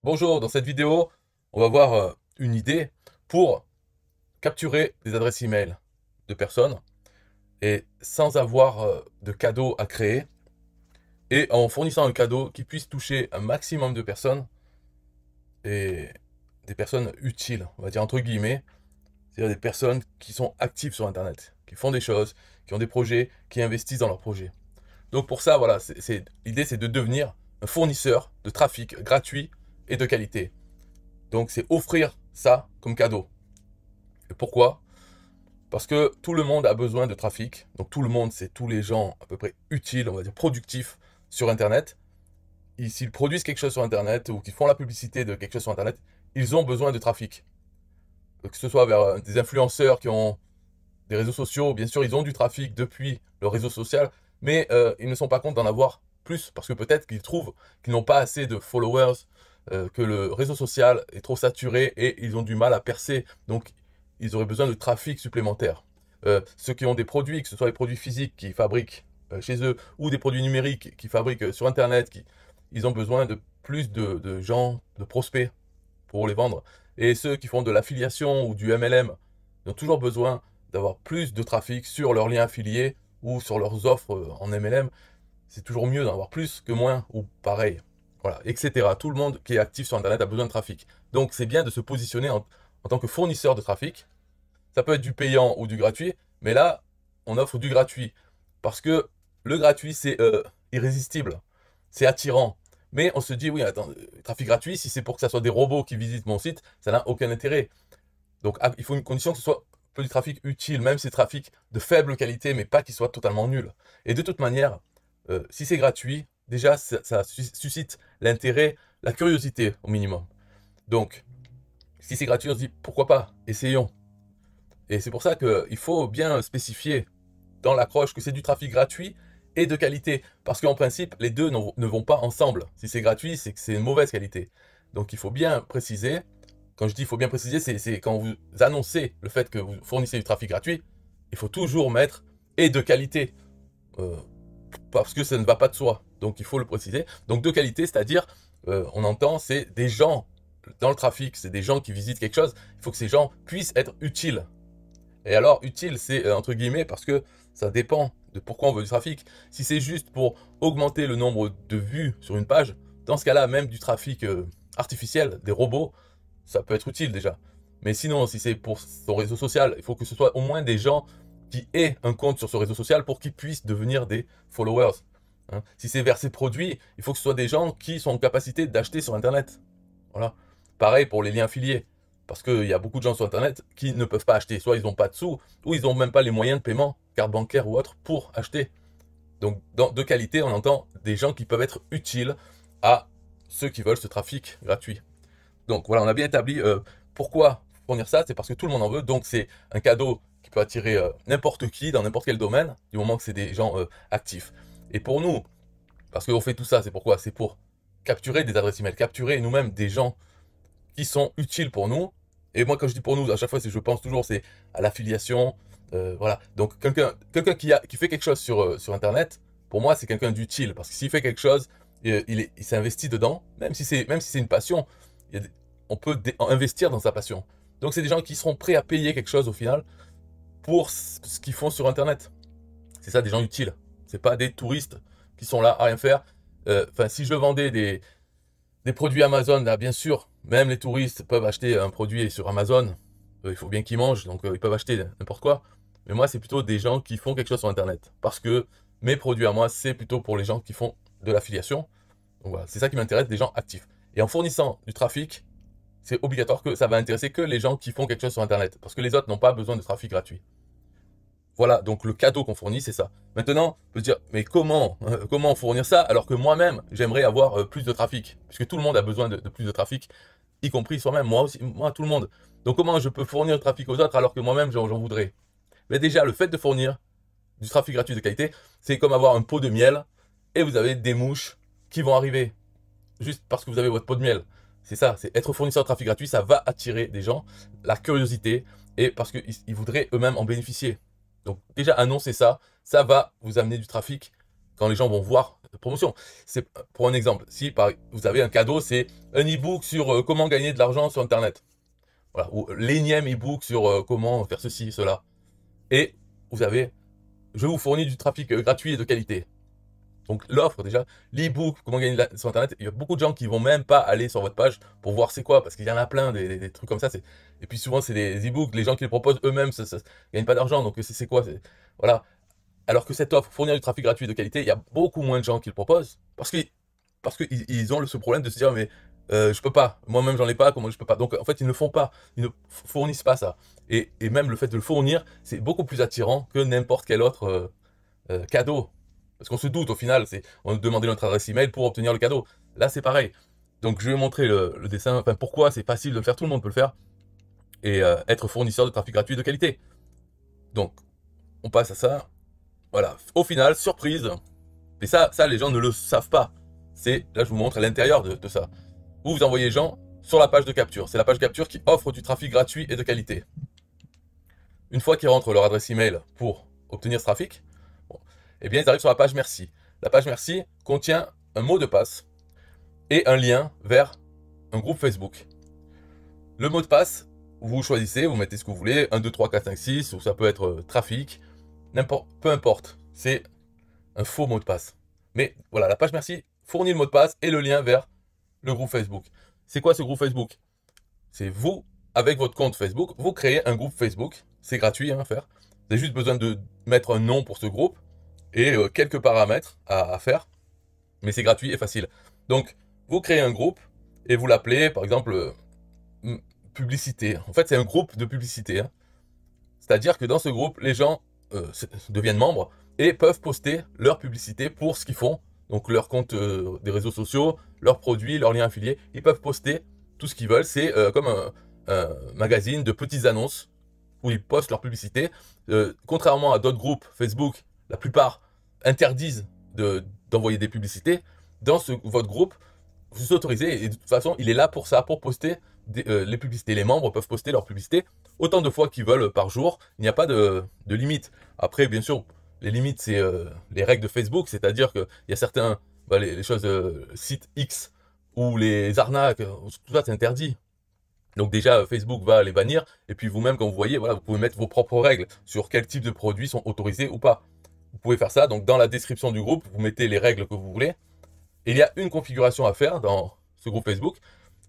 Bonjour, dans cette vidéo, on va voir une idée pour capturer des adresses email de personnes et sans avoir de cadeau à créer et en fournissant un cadeau qui puisse toucher un maximum de personnes et des personnes utiles, on va dire entre guillemets, c'est-à-dire des personnes qui sont actives sur Internet, qui font des choses, qui ont des projets, qui investissent dans leurs projets. Donc pour ça, voilà, l'idée c'est de devenir un fournisseur de trafic gratuit et de qualité. Donc c'est offrir ça comme cadeau. Et pourquoi? Parce que tout le monde a besoin de trafic. Donc tout le monde, c'est tous les gens à peu près utiles, on va dire productifs sur Internet. S'ils produisent quelque chose sur Internet ou qu'ils font la publicité de quelque chose sur Internet, ils ont besoin de trafic. Que ce soit vers des influenceurs qui ont des réseaux sociaux, bien sûr, ils ont du trafic depuis le réseau social, mais ils ne sont pas compte d'en avoir plus parce que peut-être qu'ils trouvent qu'ils n'ont pas assez de followers, que le réseau social est trop saturé et ils ont du mal à percer. Donc, ils auraient besoin de trafic supplémentaire. Ceux qui ont des produits, que ce soit des produits physiques qu'ils fabriquent chez eux ou des produits numériques qu'ils fabriquent sur Internet, ils ont besoin de plus de gens, de prospects pour les vendre. Et ceux qui font de l'affiliation ou du MLM, ils ont toujours besoin d'avoir plus de trafic sur leurs liens affiliés ou sur leurs offres en MLM. C'est toujours mieux d'en avoir plus que moins ou pareil. Voilà, etc. Tout le monde qui est actif sur Internet a besoin de trafic. Donc c'est bien de se positionner en tant que fournisseur de trafic. Ça peut être du payant ou du gratuit, mais là, on offre du gratuit. Parce que le gratuit, c'est irrésistible. C'est attirant. Mais on se dit, oui, attends, trafic gratuit, si c'est pour que ça soit des robots qui visitent mon site, ça n'a aucun intérêt. Donc il faut une condition que ce soit un peu du trafic utile, même si c'est trafic de faible qualité, mais pas qu'il soit totalement nul. Et de toute manière, si c'est gratuit, déjà, ça suscite l'intérêt, la curiosité au minimum. Donc, si c'est gratuit, on se dit, pourquoi pas, essayons. Et c'est pour ça qu'il faut bien spécifier dans l'accroche que c'est du trafic gratuit et de qualité. Parce qu'en principe, les deux ne vont pas ensemble. Si c'est gratuit, c'est que c'est une mauvaise qualité. Donc il faut bien préciser. Quand je dis il faut bien préciser, c'est quand vous annoncez le fait que vous fournissez du trafic gratuit, il faut toujours mettre et de qualité. Euh, Parce que ça ne va pas de soi. Donc il faut le préciser. Donc de qualité, c'est-à-dire, on entend, c'est des gens dans le trafic, c'est des gens qui visitent quelque chose. Il faut que ces gens puissent être utiles. Et alors, utile, c'est entre guillemets parce que ça dépend de pourquoi on veut du trafic. Si c'est juste pour augmenter le nombre de vues sur une page, dans ce cas-là, même du trafic artificiel, des robots, ça peut être utile déjà. Mais sinon, si c'est pour son réseau social, il faut que ce soit au moins des gens qui aient un compte sur ce réseau social pour qu'ils puissent devenir des followers. Hein. Si c'est vers ses produits, il faut que ce soit des gens qui sont en capacité d'acheter sur Internet. Voilà. Pareil pour les liens affiliés. Parce qu'il y a beaucoup de gens sur Internet qui ne peuvent pas acheter. Soit ils n'ont pas de sous, ou ils n'ont même pas les moyens de paiement, carte bancaire ou autre, pour acheter. Donc, de qualité, on entend des gens qui peuvent être utiles à ceux qui veulent ce trafic gratuit. Donc voilà, on a bien établi pourquoi fournir ça, c'est parce que tout le monde en veut. Donc c'est un cadeau qui peut attirer n'importe qui dans n'importe quel domaine, du moment que c'est des gens actifs. Et pour nous, parce qu'on fait tout ça, c'est pourquoi? C'est pour capturer des adresses email, capturer nous-mêmes des gens qui sont utiles pour nous. Et moi, quand je dis pour nous, à chaque fois, je pense toujours c'est à l'affiliation. Voilà. Donc, quelqu'un qui fait quelque chose sur Internet, pour moi, c'est quelqu'un d'utile. Parce que s'il fait quelque chose, il s'investit dedans, même si c'est une passion, on peut investir dans sa passion. Donc, c'est des gens qui seront prêts à payer quelque chose au final pour ce qu'ils font sur Internet. C'est ça, des gens utiles. C'est pas des touristes qui sont là à rien faire. Enfin, si je vendais des produits Amazon, là, bien sûr, même les touristes peuvent acheter un produit sur Amazon. Il faut bien qu'ils mangent, donc ils peuvent acheter n'importe quoi. Mais moi, c'est plutôt des gens qui font quelque chose sur Internet. Parce que mes produits à moi, c'est plutôt pour les gens qui font de l'affiliation. Donc voilà, c'est ça qui m'intéresse, des gens actifs. Et en fournissant du trafic, c'est obligatoire que ça va intéresser que les gens qui font quelque chose sur Internet. Parce que les autres n'ont pas besoin de trafic gratuit. Voilà, donc le cadeau qu'on fournit, c'est ça. Maintenant, on peut se dire, mais comment fournir ça alors que moi-même, j'aimerais avoir plus de trafic, puisque tout le monde a besoin de plus de trafic, y compris soi-même, moi aussi, moi, tout le monde. Donc comment je peux fournir le trafic aux autres alors que moi-même, j'en voudrais? Mais déjà, le fait de fournir du trafic gratuit de qualité, c'est comme avoir un pot de miel et vous avez des mouches qui vont arriver juste parce que vous avez votre pot de miel. C'est ça, c'est être fournisseur de trafic gratuit, ça va attirer des gens, la curiosité, et parce qu'ils voudraient eux-mêmes en bénéficier. Donc déjà annoncer ça, ça va vous amener du trafic quand les gens vont voir promotion. C'est pour un exemple. Si vous avez un cadeau, c'est un e-book sur comment gagner de l'argent sur Internet. Voilà, ou l'énième e-book sur comment faire ceci, cela. Et vous avez, je vous fournis du trafic gratuit et de qualité. Donc l'offre déjà, l'e-book, comment gagner sur Internet, il y a beaucoup de gens qui vont même pas aller sur votre page pour voir c'est quoi, parce qu'il y en a plein, des trucs comme ça. Et puis souvent c'est des e-books, les gens qui les proposent eux-mêmes ne gagnent pas d'argent, donc c'est quoi, voilà. Alors que cette offre, fournir du trafic gratuit de qualité, il y a beaucoup moins de gens qui le proposent, parce qu'ils ont ce problème de se dire, mais je peux pas, moi-même j'en ai pas, comment je peux pas. Donc en fait ils ne font pas, ils ne fournissent pas ça. Et même le fait de le fournir, c'est beaucoup plus attirant que n'importe quel autre cadeau. Parce qu'on se doute au final, on nous demandait notre adresse email pour obtenir le cadeau. Là c'est pareil. Donc je vais montrer le dessin, enfin pourquoi c'est facile de le faire, tout le monde peut le faire. Et être fournisseur de trafic gratuit de qualité. Donc on passe à ça. Voilà, au final, surprise. Et ça les gens ne le savent pas. Là je vous montre à l'intérieur de ça. Vous envoyez les gens sur la page de capture. C'est la page de capture qui offre du trafic gratuit et de qualité. Une fois qu'ils rentrent leur adresse email pour obtenir ce trafic, eh bien, ils arrivent sur la page merci. La page merci contient un mot de passe et un lien vers un groupe Facebook. Le mot de passe, vous choisissez, vous mettez ce que vous voulez, 1, 2, 3, 4, 5, 6, ou ça peut être trafic, peu importe, c'est un faux mot de passe. Mais voilà, la page merci fournit le mot de passe et le lien vers le groupe Facebook. C'est quoi ce groupe Facebook? C'est vous, avec votre compte Facebook, vous créez un groupe Facebook, c'est gratuit à faire. Vous avez juste besoin de mettre un nom pour ce groupe, et quelques paramètres à faire, mais c'est gratuit et facile. Donc, vous créez un groupe et vous l'appelez, par exemple, publicité. En fait, c'est un groupe de publicité. Hein. C'est-à-dire que dans ce groupe, les gens deviennent membres et peuvent poster leur publicité pour ce qu'ils font, donc leur compte des réseaux sociaux, leurs produits, leurs liens affiliés. Ils peuvent poster tout ce qu'ils veulent. C'est comme un magazine de petites annonces où ils postent leur publicité. Contrairement à d'autres groupes Facebook, la plupart interdisent d'envoyer des publicités. Dans votre groupe, vous autorisez, et de toute façon, il est là pour ça, pour poster les publicités. Les membres peuvent poster leurs publicités autant de fois qu'ils veulent par jour. Il n'y a pas de limite. Après, bien sûr, les limites, c'est les règles de Facebook, c'est-à-dire qu'il y a certains, les choses, sites X, ou les arnaques, tout ça, c'est interdit. Donc déjà, Facebook va les bannir, et puis vous-même, quand vous voyez, voilà, vous pouvez mettre vos propres règles sur quel type de produits sont autorisés ou pas. Vous pouvez faire ça, donc dans la description du groupe, vous mettez les règles que vous voulez. Et il y a une configuration à faire dans ce groupe Facebook,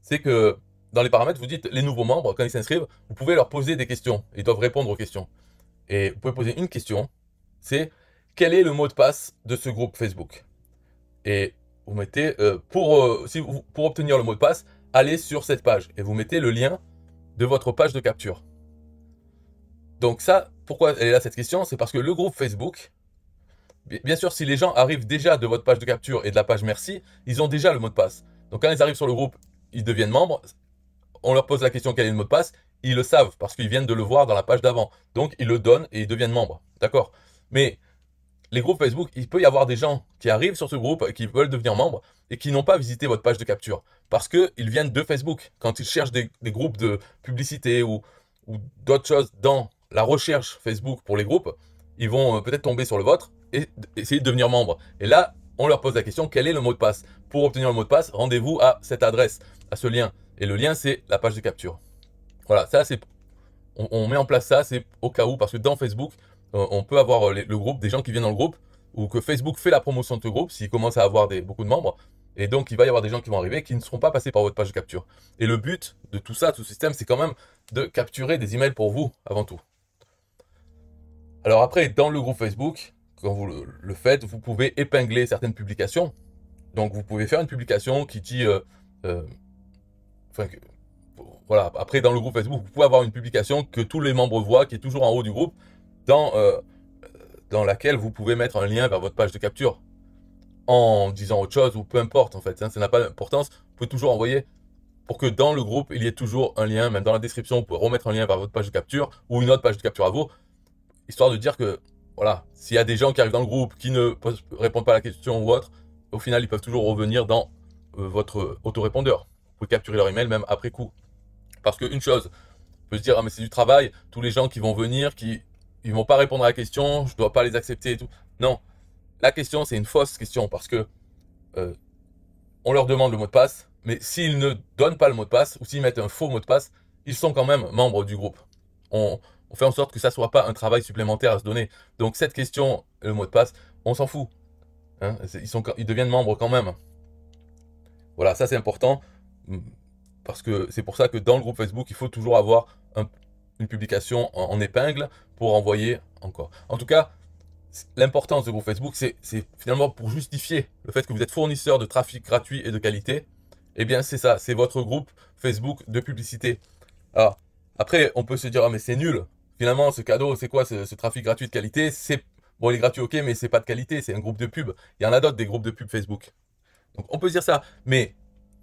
c'est que dans les paramètres, vous dites les nouveaux membres, quand ils s'inscrivent, vous pouvez leur poser des questions, ils doivent répondre aux questions. Et vous pouvez poser une question, c'est quel est le mot de passe de ce groupe Facebook? Et vous mettez, pour obtenir le mot de passe, allez sur cette page, et vous mettez le lien de votre page de capture. Donc ça, pourquoi elle est là cette question? C'est parce que le groupe Facebook, bien sûr, si les gens arrivent déjà de votre page de capture et de la page merci, ils ont déjà le mot de passe. Donc quand ils arrivent sur le groupe, ils deviennent membres, on leur pose la question quel est le mot de passe, ils le savent parce qu'ils viennent de le voir dans la page d'avant. Donc ils le donnent et ils deviennent membres. D'accord? Mais les groupes Facebook, il peut y avoir des gens qui arrivent sur ce groupe et qui veulent devenir membres et qui n'ont pas visité votre page de capture parce qu'ils viennent de Facebook. Quand ils cherchent des groupes de publicité ou d'autres choses dans la recherche Facebook pour les groupes, ils vont peut-être tomber sur le vôtre et essayer de devenir membre. Et là, on leur pose la question, quel est le mot de passe? Pour obtenir le mot de passe, rendez-vous à cette adresse, à ce lien. Et le lien, c'est la page de capture. Voilà, ça c'est, on met en place ça, c'est au cas où, parce que dans Facebook, on peut avoir le groupe, des gens qui viennent dans le groupe, ou que Facebook fait la promotion de ce groupe, s'il commence à avoir beaucoup de membres, et donc il va y avoir des gens qui vont arriver qui ne seront pas passés par votre page de capture. Et le but de tout ça, de tout ce système, c'est quand même de capturer des emails pour vous, avant tout. Alors après, dans le groupe Facebook, quand vous le faites, vous pouvez épingler certaines publications. Donc vous pouvez faire une publication qui dit... voilà, après dans le groupe Facebook, vous pouvez avoir une publication que tous les membres voient, qui est toujours en haut du groupe, dans laquelle vous pouvez mettre un lien vers votre page de capture. En disant autre chose, ou peu importe en fait, hein, ça n'a pas d'importance, vous pouvez toujours envoyer pour que dans le groupe, il y ait toujours un lien, même dans la description, vous pouvez remettre un lien vers votre page de capture, ou une autre page de capture à vous, histoire de dire que, voilà, s'il y a des gens qui arrivent dans le groupe, qui ne répondent pas à la question ou autre, au final, ils peuvent toujours revenir dans votre autorépondeur. Vous pouvez capturer leur email même après coup. Parce qu'une chose, on peut se dire, ah mais c'est du travail, tous les gens qui vont venir, ils vont pas répondre à la question, je dois pas les accepter et tout. Non, la question, c'est une fausse question parce que on leur demande le mot de passe, mais s'ils ne donnent pas le mot de passe ou s'ils mettent un faux mot de passe, ils sont quand même membres du groupe. On fait en sorte que ça ne soit pas un travail supplémentaire à se donner. Donc cette question, le mot de passe, on s'en fout. Hein, ils deviennent membres quand même. Voilà, ça c'est important parce que c'est pour ça que dans le groupe Facebook, il faut toujours avoir une publication en épingle pour envoyer encore. En tout cas, l'importance du groupe Facebook, c'est finalement pour justifier le fait que vous êtes fournisseur de trafic gratuit et de qualité. Eh bien, c'est ça, c'est votre groupe Facebook de publicité. Alors, après, on peut se dire, ah, mais c'est nul. Finalement, ce cadeau, c'est quoi ce trafic gratuit de qualité? Bon, il est gratuit, ok, mais c'est pas de qualité, c'est un groupe de pub. Il y en a d'autres, des groupes de pub Facebook. Donc, on peut se dire ça, mais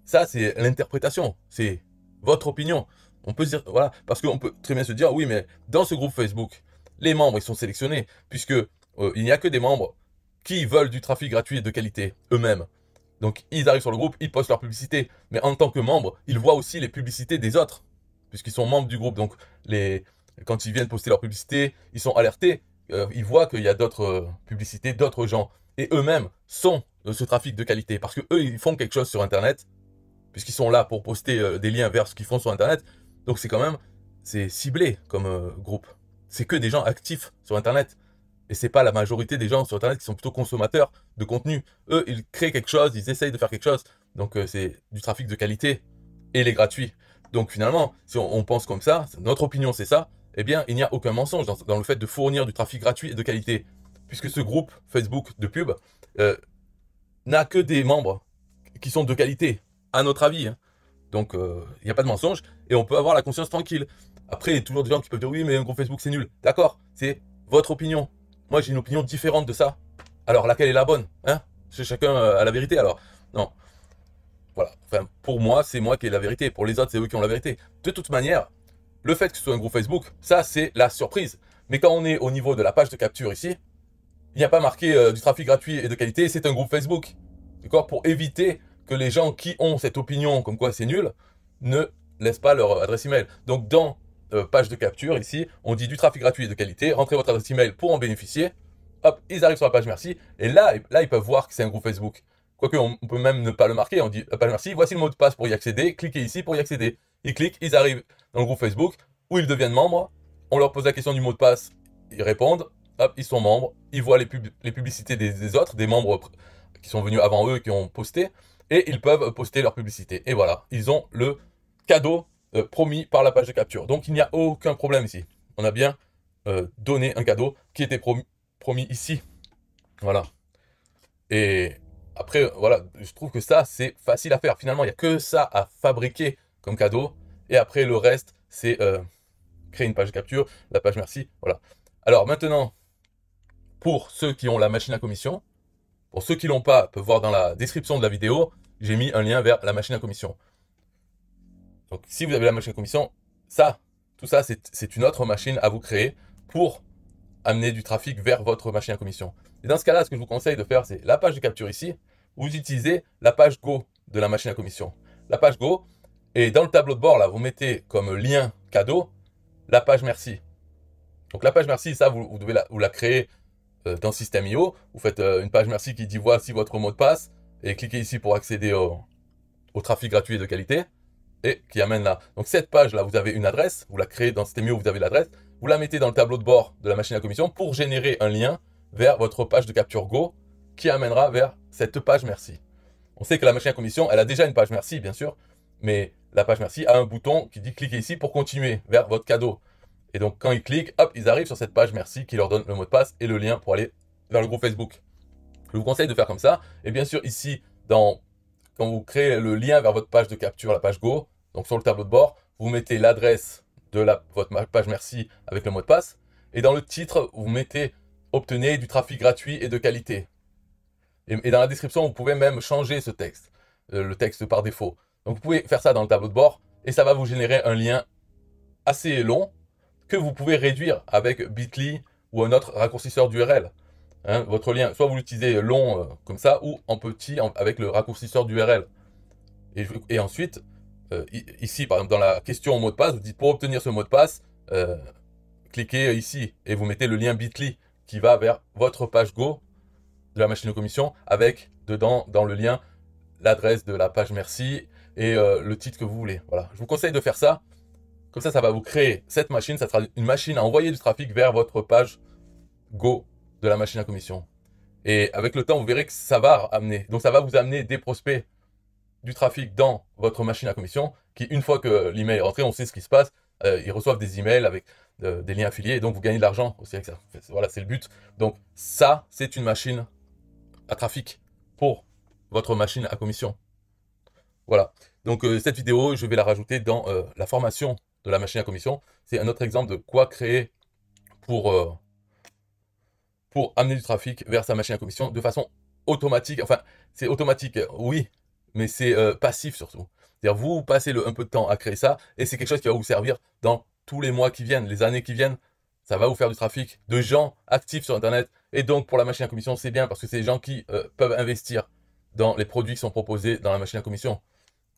ça, c'est l'interprétation, c'est votre opinion. On peut se dire, voilà, parce qu'on peut très bien se dire, oui, mais dans ce groupe Facebook, les membres, ils sont sélectionnés, puisque il n'y a que des membres qui veulent du trafic gratuit et de qualité, eux-mêmes. Donc, ils arrivent sur le groupe, ils postent leur publicité. Mais en tant que membres, ils voient aussi les publicités des autres, puisqu'ils sont membres du groupe. Donc, quand ils viennent poster leur publicité, ils sont alertés. Ils voient qu'il y a d'autres publicités, d'autres gens. Et eux-mêmes sont ce trafic de qualité. Parce qu'eux, ils font quelque chose sur Internet, puisqu'ils sont là pour poster des liens vers ce qu'ils font sur Internet. Donc, c'est ciblé comme groupe. C'est que des gens actifs sur Internet. Et c'est pas la majorité des gens sur Internet qui sont plutôt consommateurs de contenu. Eux, ils créent quelque chose, ils essayent de faire quelque chose. Donc, c'est du trafic de qualité et il est gratuit. Donc, finalement, si on pense comme ça, notre opinion c'est ça, eh bien, il n'y a aucun mensonge dans le fait de fournir du trafic gratuit et de qualité. Puisque ce groupe Facebook de pub n'a que des membres qui sont de qualité, à notre avis. Hein. Donc, il n'y a pas de mensonge et on peut avoir la conscience tranquille. Après, il y a toujours des gens qui peuvent dire oui, mais un groupe Facebook c'est nul. D'accord, c'est votre opinion. Moi, j'ai une opinion différente de ça. Alors, laquelle est la bonne, hein? Chacun a la vérité, alors. Non. Voilà. Enfin, pour moi, c'est moi qui ai la vérité. Pour les autres, c'est eux qui ont la vérité. De toute manière, le fait que ce soit un groupe Facebook, ça, c'est la surprise. Mais quand on est au niveau de la page de capture ici, il n'y a pas marqué du trafic gratuit et de qualité, c'est un groupe Facebook. D'accord? Pour éviter que les gens qui ont cette opinion comme quoi c'est nul ne laissent pas leur adresse email. Donc, dans page de capture, ici, on dit du trafic gratuit et de qualité, rentrez votre adresse email pour en bénéficier. Hop, ils arrivent sur la page merci, et là ils peuvent voir que c'est un groupe Facebook. Quoique, on peut même ne pas le marquer, on dit la page merci, voici le mot de passe pour y accéder, cliquez ici pour y accéder. Ils cliquent, ils arrivent dans le groupe Facebook, où ils deviennent membres, on leur pose la question du mot de passe, ils répondent, hop, ils sont membres, ils voient les publicités des autres, des membres qui sont venus avant eux, qui ont posté, et ils peuvent poster leur publicité. Et voilà, ils ont le cadeau promis par la page de capture. Donc il n'y a aucun problème ici. On a bien donné un cadeau qui était promis ici. Voilà. Et après, voilà, je trouve que ça, c'est facile à faire. Finalement, il n'y a que ça à fabriquer comme cadeau. Et après, le reste, c'est créer une page de capture, la page merci. Voilà. Alors maintenant, pour ceux qui ont la machine à commission, pour ceux qui ne l'ont pas, peuvent voir dans la description de la vidéo, j'ai mis un lien vers la machine à commission. Donc, si vous avez la machine à commission, tout ça, c'est une autre machine à vous créer pour amener du trafic vers votre machine à commission. Et dans ce cas-là, ce que je vous conseille de faire, c'est la page de capture ici. Vous utilisez la page Go de la machine à commission. La page Go, et dans le tableau de bord, là, vous mettez comme lien cadeau la page merci. Donc, la page merci, ça, vous devez vous la créer dans System.io. Vous faites une page merci qui dit voici votre mot de passe et cliquez ici pour accéder au trafic gratuit et de qualité. Et qui amène là. Donc cette page là, vous avez une adresse, vous la créez dans System.io, vous avez l'adresse, vous la mettez dans le tableau de bord de la machine à commission pour générer un lien vers votre page de capture Go qui amènera vers cette page merci. On sait que la machine à commission, elle a déjà une page merci bien sûr, mais la page merci a un bouton qui dit cliquez ici pour continuer vers votre cadeau. Et donc quand ils cliquent, hop, ils arrivent sur cette page merci qui leur donne le mot de passe et le lien pour aller vers le groupe Facebook. Je vous conseille de faire comme ça. Et bien sûr ici, quand vous créez le lien vers votre page de capture, la page Go, donc sur le tableau de bord, vous mettez l'adresse de votre page merci avec le mot de passe. Et dans le titre, vous mettez « Obtenez du trafic gratuit et de qualité ». Et dans la description, vous pouvez même changer ce texte, le texte par défaut. Donc vous pouvez faire ça dans le tableau de bord et ça va vous générer un lien assez long que vous pouvez réduire avec Bitly ou un autre raccourcisseur d'URL. Hein, votre lien, soit vous l'utilisez long comme ça, ou en petit avec le raccourcisseur d'URL. Et ensuite, ici, par exemple, dans la question mot de passe, vous dites pour obtenir ce mot de passe, cliquez ici et vous mettez le lien Bitly qui va vers votre page Go de la machine à commission avec dedans, dans le lien, l'adresse de la page merci et le titre que vous voulez. Voilà, je vous conseille de faire ça. Comme ça va vous créer cette machine. Ça sera une machine à envoyer du trafic vers votre page Go de la machine à commission. Et avec le temps, vous verrez que ça va amener. Donc, ça va vous amener des prospects, du trafic dans votre machine à commission qui, une fois que l'email est rentré, on sait ce qui se passe. Ils reçoivent des emails avec des liens affiliés et donc vous gagnez de l'argent aussi avec ça. Voilà, c'est le but. Donc, ça, c'est une machine à trafic pour votre machine à commission. Voilà. Donc, cette vidéo, je vais la rajouter dans la formation de la machine à commission. C'est un autre exemple de quoi créer pour amener du trafic vers sa machine à commission de façon automatique. Enfin, c'est automatique, oui, mais c'est passif surtout. C'est-à-dire, vous passez un peu de temps à créer ça, et c'est quelque chose qui va vous servir dans tous les mois qui viennent, les années qui viennent. Ça va vous faire du trafic de gens actifs sur Internet. Et donc, pour la machine à commission, c'est bien parce que c'est des gens qui peuvent investir dans les produits qui sont proposés dans la machine à commission.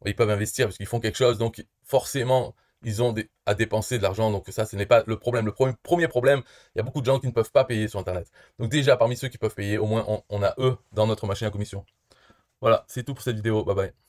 Ils peuvent investir parce qu'ils font quelque chose, donc forcément, ils ont à dépenser de l'argent. Donc ça, ce n'est pas le problème. Le premier problème, il y a beaucoup de gens qui ne peuvent pas payer sur Internet. Donc déjà, parmi ceux qui peuvent payer, au moins, on a eux dans notre machine à commission. Voilà, c'est tout pour cette vidéo. Bye bye.